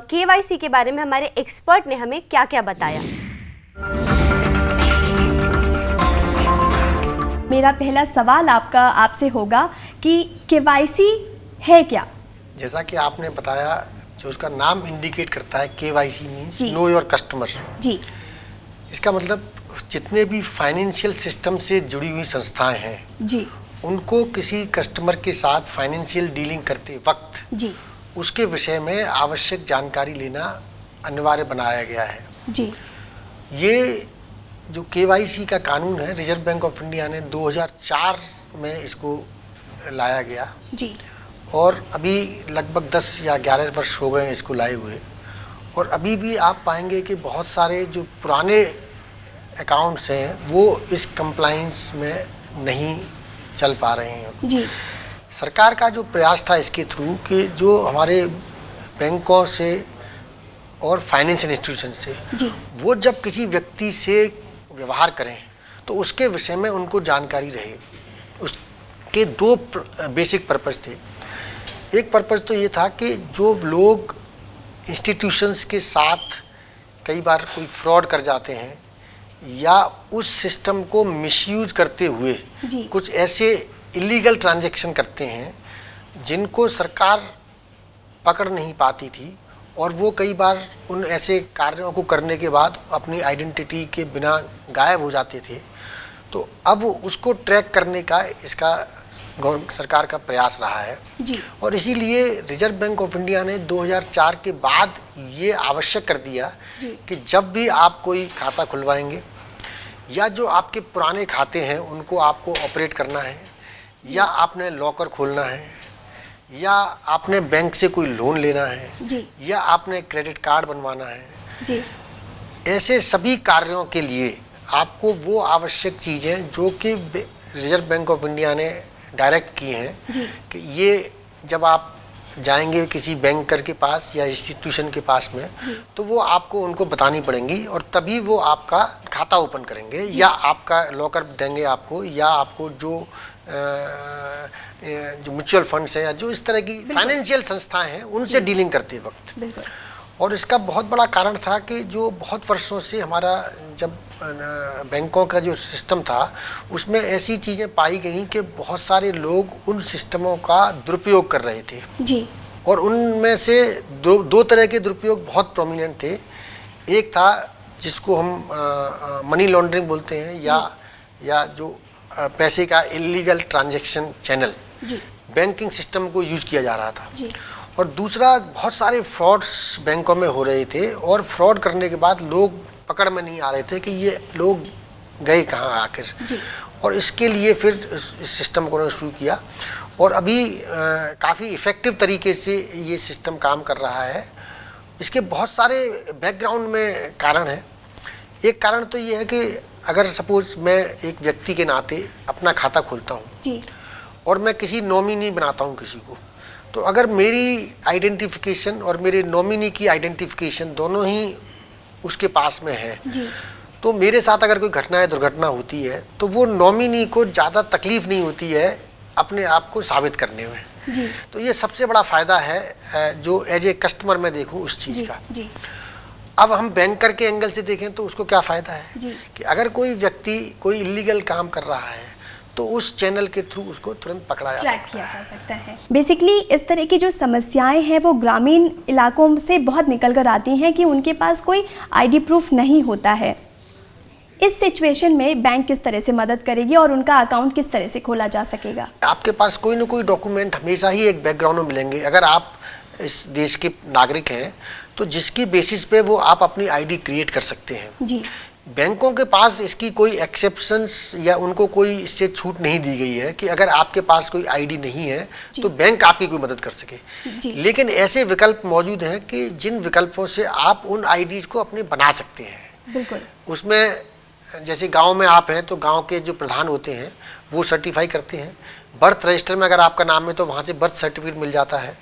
[SPEAKER 2] KYC के बारे में हमारे एक्सपर्ट ने हमें क्या क्या बताया।
[SPEAKER 9] मेरा पहला सवाल आपसे होगा कि KYC है क्या?
[SPEAKER 10] जैसा कि आपने बताया, जो उसका नाम इंडिकेट करता है, KYC means know your customer
[SPEAKER 9] जी।
[SPEAKER 10] इसका मतलब जितने भी फाइनेंशियल सिस्टम से जुड़ी हुई संस्थाएं हैं
[SPEAKER 9] जी,
[SPEAKER 10] उनको किसी कस्टमर के साथ फाइनेंशियल डीलिंग करते वक्त
[SPEAKER 9] जी,
[SPEAKER 10] उसके विषय में आवश्यक जानकारी लेना अनिवार्य बनाया गया है।
[SPEAKER 9] जी।
[SPEAKER 10] ये जो KYC का कानून है, रिजर्व बैंक ऑफ इंडिया ने 2004 में इसको लाया गया
[SPEAKER 9] जी।
[SPEAKER 10] और अभी लगभग 10 या 11 वर्ष हो गए इसको लाए हुए, और अभी भी आप पाएंगे कि बहुत सारे जो पुराने अकाउंट्स हैं वो इस कंप्लायंस में नहीं चल पा रहे हैं
[SPEAKER 9] जी।
[SPEAKER 10] सरकार का जो प्रयास था इसके थ्रू कि जो हमारे बैंकों से और फाइनेंशियल इंस्टीट्यूशन से
[SPEAKER 9] जी।
[SPEAKER 10] वो जब किसी व्यक्ति से व्यवहार करें तो उसके विषय में उनको जानकारी रहे। उसके 2 बेसिक पर्पस थे। एक पर्पस तो ये था कि जो लोग इंस्टीट्यूशंस के साथ कई बार कोई फ्रॉड कर जाते हैं या उस सिस्टम को मिसयूज करते हुए कुछ ऐसे इलीगल ट्रांजैक्शन करते हैं जिनको सरकार पकड़ नहीं पाती थी, और वो कई बार उन ऐसे कार्यों को करने के बाद अपनी आइडेंटिटी के बिना गायब हो जाते थे, तो अब उसको ट्रैक करने का इसका सरकार का प्रयास रहा है
[SPEAKER 9] जी।
[SPEAKER 10] और इसीलिए रिजर्व बैंक ऑफ इंडिया ने 2004 के बाद ये आवश्यक कर दिया कि जब भी आप कोई खाता खुलवाएंगे या जो आपके पुराने खाते हैं उनको आपको ऑपरेट करना है, या आपने लॉकर खोलना है, या आपने बैंक से कोई लोन लेना है
[SPEAKER 9] जी।
[SPEAKER 10] या आपने क्रेडिट कार्ड बनवाना है
[SPEAKER 9] जी।
[SPEAKER 10] ऐसे सभी कार्यों के लिए आपको वो आवश्यक चीज़ें जो कि रिजर्व बैंक ऑफ इंडिया ने डायरेक्ट की हैं कि ये जब आप जाएंगे किसी बैंकर के पास या इंस्टीट्यूशन के पास में तो वो आपको उनको बतानी पड़ेंगी, और तभी वो आपका खाता ओपन करेंगे या आपका लॉकर देंगे आपको, या आपको जो म्यूचुअल फंड्स हैं या जो इस तरह की फाइनेंशियल संस्थाएं हैं उनसे डीलिंग करते वक्त। और इसका बहुत बड़ा कारण था कि जो बहुत वर्षों से हमारा जब बैंकों का जो सिस्टम था उसमें ऐसी चीज़ें पाई गई कि बहुत सारे लोग उन सिस्टमों का दुरुपयोग कर रहे थे
[SPEAKER 9] जी।
[SPEAKER 10] और उनमें से दो तरह के दुरुपयोग बहुत प्रोमिनेंट थे। एक था जिसको हम मनी लॉन्ड्रिंग बोलते हैं, या जो पैसे का illegal transaction channel banking system को यूज़ किया जा रहा था। और दूसरा, बहुत सारे फ्रॉड्स बैंकों में हो रहे थे और फ्रॉड करने के बाद लोग पकड़ में नहीं आ रहे थे कि ये लोग गए कहाँ आखिर। और इसके लिए फिर इस सिस्टम को उन्होंने शुरू किया और अभी काफ़ी इफ़ेक्टिव तरीके से ये सिस्टम काम कर रहा है। इसके बहुत सारे बैकग्राउंड में कारण हैं। एक कारण तो ये है कि अगर सपोज मैं एक व्यक्ति के नाते अपना खाता खोलता हूँ और मैं किसी नॉमिनी बनाता हूँ किसी को, तो अगर मेरी आइडेंटिफिकेशन और मेरे नॉमिनी की आइडेंटिफिकेशन दोनों ही उसके पास में है, तो मेरे साथ अगर कोई घटना या दुर्घटना होती है तो वो नॉमिनी को ज़्यादा तकलीफ नहीं होती है अपने आप को साबित करने में। तो ये सबसे बड़ा फ़ायदा है जो एज ए कस्टमर मैं देखूँ उस चीज़ का। अब हम बैंकर के एंगल से देखें तो उसको क्या फ़ायदा है कि अगर कोई व्यक्ति कोई इलीगल काम कर रहा है तो उस चैनल के थ्रू उसको तुरंत पकड़ा जा सकता है।
[SPEAKER 9] बेसिकली इस तरह की जो समस्याएं हैं वो ग्रामीण इलाकों से बहुत निकल कर आती हैं कि उनके पास कोई आईडी प्रूफ नहीं होता है। इस सिचुएशन में बैंक किस तरह से मदद करेगी और उनका अकाउंट किस तरह से खोला जा सकेगा?
[SPEAKER 10] आपके पास कोई ना कोई डॉक्यूमेंट हमेशा ही एक बैकग्राउंड में मिलेंगे। अगर आप इस देश के नागरिक हैं तो जिसकी बेसिस पे वो आप अपनी आईडी क्रिएट कर सकते हैं। बैंकों के पास इसकी कोई एक्सेप्शंस या उनको कोई इससे छूट नहीं दी गई है कि अगर आपके पास कोई आईडी नहीं है तो बैंक आपकी कोई मदद कर सके। लेकिन ऐसे विकल्प मौजूद हैं कि जिन विकल्पों से आप उन आईडीज को अपने बना सकते हैं।
[SPEAKER 9] बिल्कुल।
[SPEAKER 10] उसमें जैसे गांव में आप हैं तो गांव के जो प्रधान होते हैं वो सर्टिफाई करते हैं। बर्थ रजिस्टर में अगर आपका नाम है तो वहाँ से बर्थ सर्टिफिकेट मिल जाता है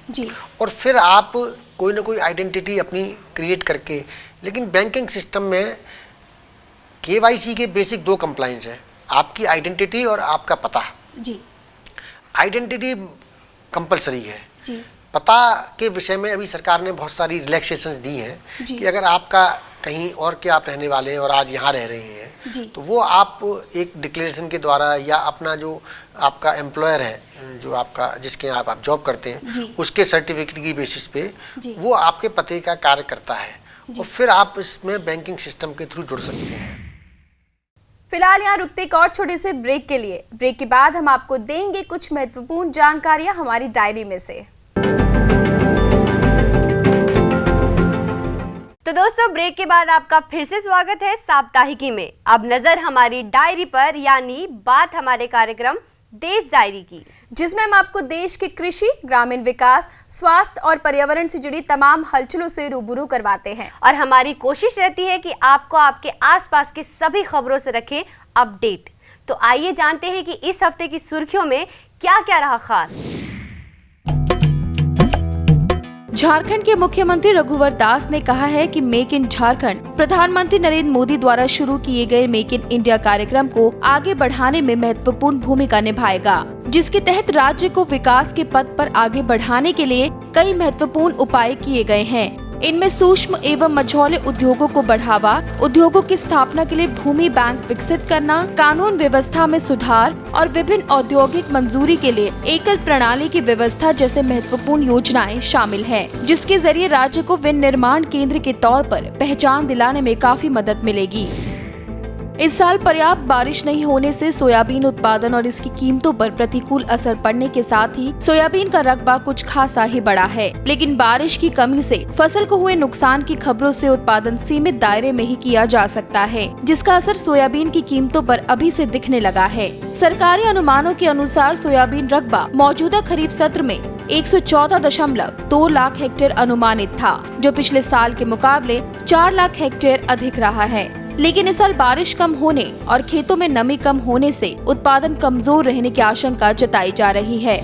[SPEAKER 10] और फिर आप कोई ना कोई आइडेंटिटी अपनी क्रिएट करके। लेकिन बैंकिंग सिस्टम में KYC के बेसिक 2 कंप्लायंस है, आपकी आइडेंटिटी और आपका पता। आइडेंटिटी कंपलसरी है। पता के विषय में अभी सरकार ने बहुत सारी रिलैक्सेशंस दी हैं कि अगर आपका कहीं और के आप रहने वाले हैं और आज यहाँ रह रहे हैं तो वो आप एक डिक्लेरेशन के द्वारा या अपना जो आपका एम्प्लॉयर है जो आपका जिसके यहाँ आप जॉब करते हैं उसके सर्टिफिकेट की बेसिस पे वो आपके पते का कार्य करता है और फिर आप इसमें बैंकिंग सिस्टम के थ्रू जुड़ सकते हैं।
[SPEAKER 1] फिलहाल यहाँ रुकते एक और छोटे से ब्रेक के लिए। ब्रेक के बाद हम आपको देंगे कुछ महत्वपूर्ण जानकारियां हमारी डायरी में से।
[SPEAKER 2] तो दोस्तों, ब्रेक के बाद आपका फिर से स्वागत है साप्ताहिकी में। अब नजर हमारी डायरी पर, यानी बात हमारे कार्यक्रम देश डायरी की,
[SPEAKER 1] जिसमें हम आपको देश के कृषि, ग्रामीण विकास, स्वास्थ्य और पर्यावरण से जुड़ी तमाम हलचलों से रूबरू करवाते हैं।
[SPEAKER 2] और हमारी कोशिश रहती है कि आपको आपके आसपास के सभी खबरों से रखें अपडेट। तो आइए जानते हैं कि इस हफ्ते की सुर्खियों में क्या क्या रहा खास।
[SPEAKER 1] झारखंड के मुख्यमंत्री रघुवर दास ने कहा है कि मेक इन झारखंड प्रधानमंत्री नरेंद्र मोदी द्वारा शुरू किए गए मेक इन इंडिया कार्यक्रम को आगे बढ़ाने में महत्वपूर्ण भूमिका निभाएगा, जिसके तहत राज्य को विकास के पथ पर आगे बढ़ाने के लिए कई महत्वपूर्ण उपाय किए गए हैं। इनमें सूक्ष्म एवं मझौले उद्योगों को बढ़ावा, उद्योगों की स्थापना के लिए भूमि बैंक विकसित करना, कानून व्यवस्था में सुधार और विभिन्न औद्योगिक मंजूरी के लिए एकल प्रणाली की व्यवस्था जैसे महत्वपूर्ण योजनाएं शामिल हैं, जिसके जरिए राज्य को विनिर्माण केंद्र के तौर पर पहचान दिलाने में काफी मदद मिलेगी। इस साल पर्याप्त बारिश नहीं होने से सोयाबीन उत्पादन और इसकी कीमतों पर प्रतिकूल असर पड़ने के साथ ही सोयाबीन का रकबा कुछ खासा ही बढ़ा है। लेकिन बारिश की कमी से फसल को हुए नुकसान की खबरों से उत्पादन सीमित दायरे में ही किया जा सकता है, जिसका असर सोयाबीन की कीमतों पर अभी से दिखने लगा है। सरकारी अनुमानों के अनुसार सोयाबीन रकबा मौजूदा खरीफ सत्र में 114.2 लाख हेक्टेयर अनुमानित था, जो पिछले साल के मुकाबले 4 लाख हेक्टेयर अधिक रहा है। लेकिन इस साल बारिश कम होने और खेतों में नमी कम होने से उत्पादन कमजोर रहने की आशंका जताई जा रही है।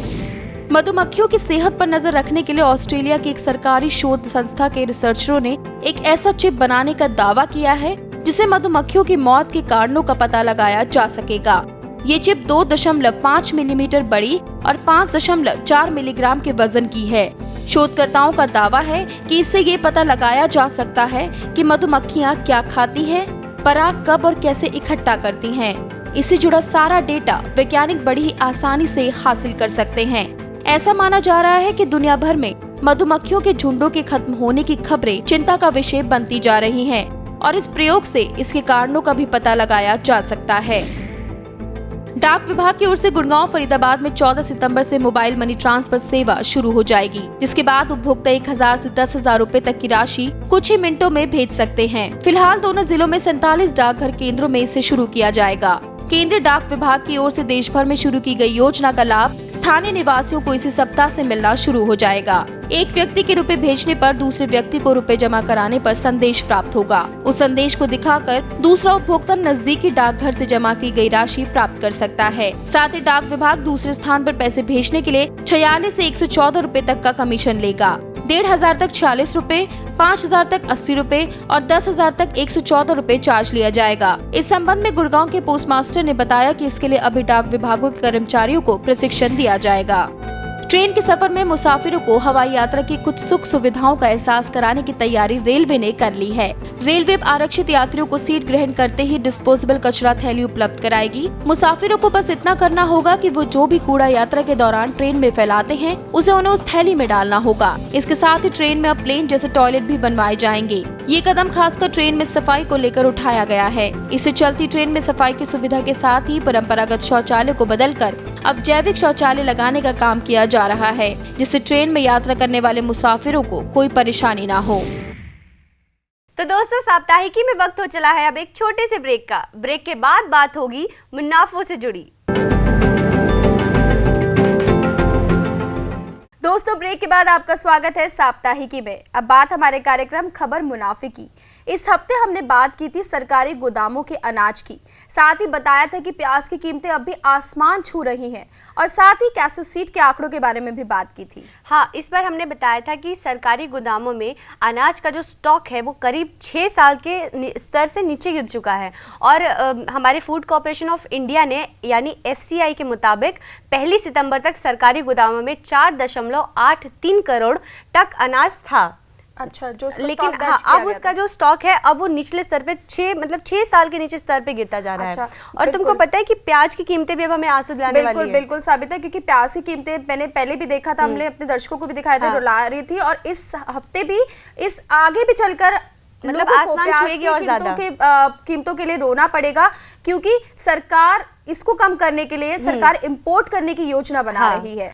[SPEAKER 1] मधुमक्खियों की सेहत पर नजर रखने के लिए ऑस्ट्रेलिया की एक सरकारी शोध संस्था के रिसर्चरों ने एक ऐसा चिप बनाने का दावा किया है जिसे मधुमक्खियों की मौत के कारणों का पता लगाया जा सकेगा। ये चिप 2.5 मिलीमीटर बड़ी और 5.4 मिलीग्राम के वजन की है। शोधकर्ताओं का दावा है कि इससे ये पता लगाया जा सकता है कि मधुमक्खियां क्या खाती हैं, पराग कब और कैसे इकट्ठा करती हैं। इससे जुड़ा सारा डेटा वैज्ञानिक बड़ी आसानी से हासिल कर सकते हैं। ऐसा माना जा रहा है कि दुनिया भर में मधुमक्खियों के झुंडों के खत्म होने की खबरें चिंता का विषय बनती जा रही हैं और इस प्रयोग से इसके कारणों का भी पता लगाया जा सकता है। डाक विभाग की ओर से गुड़गांव फरीदाबाद में 14 सितंबर से मोबाइल मनी ट्रांसफर सेवा शुरू हो जाएगी, जिसके बाद उपभोक्ता 1000 से 10,000 रुपए तक की राशि कुछ ही मिनटों में भेज सकते हैं। फिलहाल दोनों जिलों में 47 डाकघर केंद्रों में इसे शुरू किया जाएगा। केंद्रीय डाक विभाग की ओर से देश भर में शुरू की गई योजना का लाभ स्थानीय निवासियों को इसी सप्ताह से मिलना शुरू हो जाएगा। एक व्यक्ति के रुपए भेजने पर दूसरे व्यक्ति को रुपए जमा कराने पर संदेश प्राप्त होगा। उस संदेश को दिखाकर दूसरा उपभोक्ता नजदीकी डाकघर से जमा की गई राशि प्राप्त कर सकता है। साथ ही डाक विभाग दूसरे स्थान पर पैसे भेजने के लिए 46 से 114 रुपए तक का कमीशन लेगा। 1500 तक 46 रुपए, 5000 तक 80 रुपए और 10,000 तक 114 रुपए चार्ज लिया जाएगा। इस संबंध में गुड़गांव के पोस्टमास्टर ने बताया कि इसके लिए अभी डाक विभागों के कर्मचारियों को प्रशिक्षण दिया जाएगा। ट्रेन के सफर में मुसाफिरों को हवाई यात्रा की कुछ सुख सुविधाओं का एहसास कराने की तैयारी रेलवे ने कर ली है। रेलवे आरक्षित यात्रियों को सीट ग्रहण करते ही डिस्पोजेबल कचरा थैली उपलब्ध कराएगी। मुसाफिरों को बस इतना करना होगा कि वो जो भी कूड़ा यात्रा के दौरान ट्रेन में फैलाते हैं उसे उन्हें उस थैली में डालना होगा। इसके साथ ही ट्रेन में अब प्लेन जैसे टॉयलेट भी बनवाए जाएंगे। ये कदम खासकर ट्रेन में सफाई को लेकर उठाया गया है। इससे चलती ट्रेन में सफाई की सुविधा के साथ ही परंपरागत शौचालय को बदलकर अब जैविक शौचालय लगाने का काम किया जा रहा है, जिससे ट्रेन में यात्रा करने वाले मुसाफिरों को कोई परेशानी ना हो।
[SPEAKER 2] तो दोस्तों, साप्ताहिकी में वक्त हो चला है अब एक छोटे से ब्रेक का। ब्रेक के बाद बात होगी मुनाफों से जुड़ी।
[SPEAKER 1] दोस्तों, ब्रेक के बाद आपका स्वागत है साप्ताहिकी में। अब बात हमारे कार्यक्रम खबर मुनाफे की। इस हफ्ते हमने बात की थी सरकारी गोदामों के अनाज की, साथ ही बताया था कि प्याज की कीमतें अब भी आसमान छू रही हैं और साथ ही कैशू सीट के आंकड़ों के बारे में भी बात की थी।
[SPEAKER 2] हाँ, इस बार हमने बताया था कि सरकारी गोदामों में अनाज का जो स्टॉक है वो करीब 6 साल के स्तर से नीचे गिर चुका है और हमारे फूड कॉर्पोरेशन ऑफ इंडिया ने यानी FCI के मुताबिक 1 सितंबर तक सरकारी गोदामों में 4.83 करोड़ टन अनाज था।
[SPEAKER 1] अच्छा, जो
[SPEAKER 2] लेकिन हाँ, अब उसका जो स्टॉक है अब वो निचले स्तर पे 6 साल के नीचे स्तर पे गिरता जा रहा है। और तुमको पता है कि प्याज की कीमतें भी अब हमें आंसू दिलाने वाली है।
[SPEAKER 1] बिल्कुल साबित है, क्योंकि प्याज की कीमतें मैंने पहले भी देखा था, हमने अपने दर्शकों को भी दिखाया था, रुला रही थी और इस हफ्ते भी इस आगे भी चलकर
[SPEAKER 2] मतलब आसमान छुएगी और ज्यादा
[SPEAKER 1] कीमतों के लिए रोना पड़ेगा, क्योंकि सरकार इसको कम करने के लिए सरकार इंपोर्ट करने की योजना बना रही है।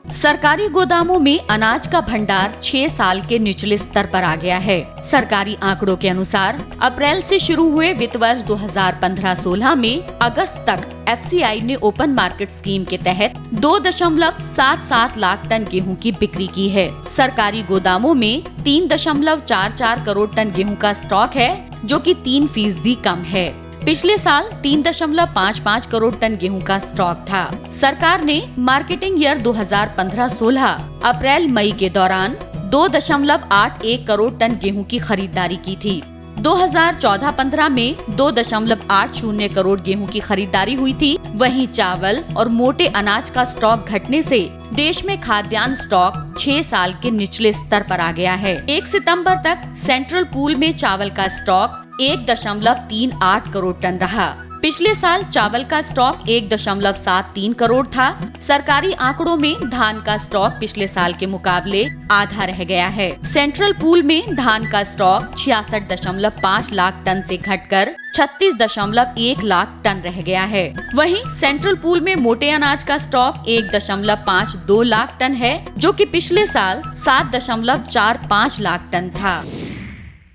[SPEAKER 5] सरकारी गोदामों में अनाज का भंडार 6 साल के निचले स्तर पर आ गया है। सरकारी आंकड़ों के अनुसार अप्रैल से शुरू हुए वित्त वर्ष 2015-16 में अगस्त तक FCI ने ओपन मार्केट स्कीम के तहत 2.77 लाख टन गेहूं की बिक्री की है। सरकारी गोदामों में 3.44 करोड़ टन गेहूं का स्टॉक है, जो कि 3% कम है। पिछले साल 3.55 करोड़ टन गेहूं का स्टॉक था। सरकार ने मार्केटिंग ईयर 2015-16 अप्रैल मई के दौरान 2.81 करोड़ टन गेहूं की खरीदारी की थी। 2014-15 में 2.80 करोड़ गेहूं की खरीदारी हुई थी। वहीं चावल और मोटे अनाज का स्टॉक घटने से देश में खाद्यान्न स्टॉक 6 साल के निचले स्तर पर आ गया है। 1 सितंबर तक सेंट्रल पूल में चावल का स्टॉक 1.38 करोड़ टन रहा। पिछले साल चावल का स्टॉक 1.73 करोड़ था। सरकारी आंकड़ों में धान का स्टॉक पिछले साल के मुकाबले आधा रह गया है। सेंट्रल पूल में धान का स्टॉक 66.5 लाख टन से घटकर 36.1 लाख टन रह गया है। वहीं सेंट्रल पूल में मोटे अनाज का स्टॉक 1.52 लाख टन है, जो कि पिछले साल 7.45 लाख टन था।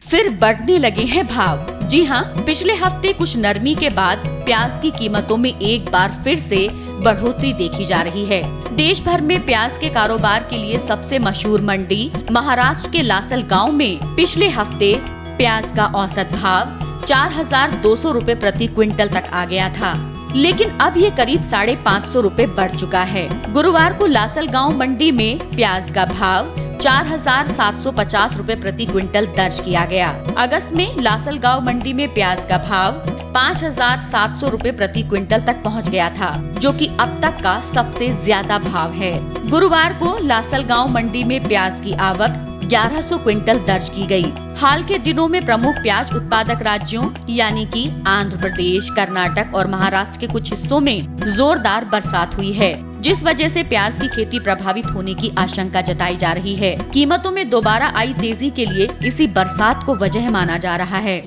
[SPEAKER 5] फिर बढ़ने लगे हैं भाव। जी हाँ, पिछले हफ्ते कुछ नरमी के बाद प्याज की कीमतों में एक बार फिर से बढ़ोतरी देखी जा रही है। देश भर में प्याज के कारोबार के लिए सबसे मशहूर मंडी महाराष्ट्र के लासलगांव में पिछले हफ्ते प्याज का औसत भाव 4,200 रुपए प्रति क्विंटल तक आ गया था, लेकिन अब ये करीब 550 रुपए बढ़ चुका है। गुरुवार को लासलगांव मंडी में प्याज का भाव 4,750 रुपए प्रति क्विंटल दर्ज किया गया। अगस्त में लासलगांव मंडी में प्याज का भाव 5,700 रुपए प्रति क्विंटल तक पहुंच गया था, जो कि अब तक का सबसे ज्यादा भाव है। गुरुवार को लासलगांव मंडी में प्याज की आवक 1100 क्विंटल दर्ज की गई। हाल के दिनों में प्रमुख प्याज उत्पादक राज्यों यानी कि आंध्र प्रदेश, कर्नाटक और महाराष्ट्र के कुछ हिस्सों में जोरदार बरसात हुई है, जिस वजह से प्याज की खेती प्रभावित होने की आशंका जताई जा रही है। कीमतों में दोबारा आई तेजी के लिए इसी बरसात को वजह माना जा रहा है।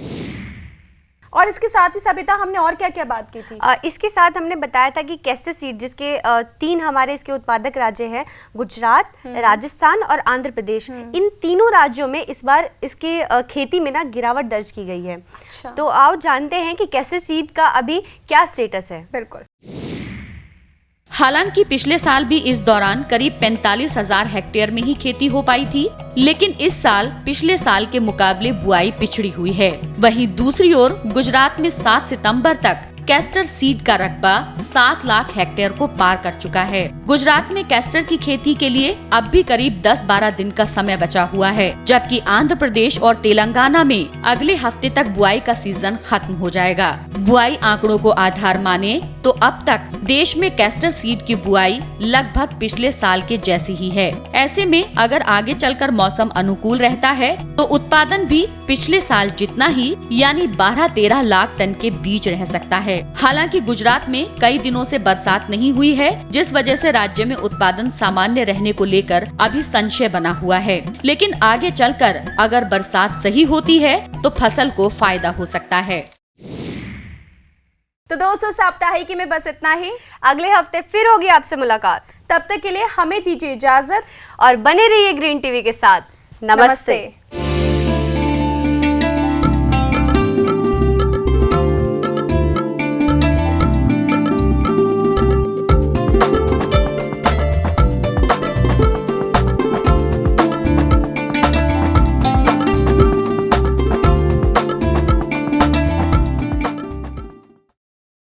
[SPEAKER 1] और इसके साथ ही सबिता हमने और क्या क्या बात की थी?
[SPEAKER 2] इसके साथ हमने बताया था कि कैस्टर सीड, जिसके 3 हमारे इसके उत्पादक राज्य हैं, गुजरात, राजस्थान और आंध्र प्रदेश, इन तीनों राज्यों में इस बार इसकी खेती में ना गिरावट दर्ज की गई है।
[SPEAKER 1] अच्छा।
[SPEAKER 2] तो आओ जानते हैं कि कैस्टर सीड का अभी क्या स्टेटस है।
[SPEAKER 1] बिल्कुल।
[SPEAKER 5] हालांकि पिछले साल भी इस दौरान करीब 45,000 हेक्टेयर में ही खेती हो पाई थी, लेकिन इस साल पिछले साल के मुकाबले बुआई पिछड़ी हुई है। वहीं दूसरी ओर गुजरात में 7 सितंबर तक कैस्टर सीड का रकबा 7 लाख हेक्टेयर को पार कर चुका है। गुजरात में कैस्टर की खेती के लिए अब भी करीब 10-12 दिन का समय बचा हुआ है, जबकि आंध्र प्रदेश और तेलंगाना में अगले हफ्ते तक बुआई का सीजन खत्म हो जाएगा। बुआई आंकड़ों को आधार माने तो अब तक देश में कैस्टर सीड की बुआई लगभग पिछले साल के जैसी ही है। ऐसे में अगर आगे चलकर मौसम अनुकूल रहता है तो उत्पादन भी पिछले साल जितना ही यानी 12-13 लाख टन के बीच रह सकता है। हालांकि गुजरात में कई दिनों से बरसात नहीं हुई है, जिस वजह से राज्य में उत्पादन सामान्य रहने को लेकर अभी संशय बना हुआ है। लेकिन आगे चलकर अगर बरसात सही होती है तो फसल को फायदा हो सकता है।
[SPEAKER 1] तो दोस्तों, साप्ताहिकी में बस इतना ही।
[SPEAKER 2] अगले हफ्ते फिर होगी आपसे मुलाकात।
[SPEAKER 1] तब तक के लिए हमें दीजिए इजाजत
[SPEAKER 2] और बने रहिए ग्रीन टीवी के साथ। नमस्ते।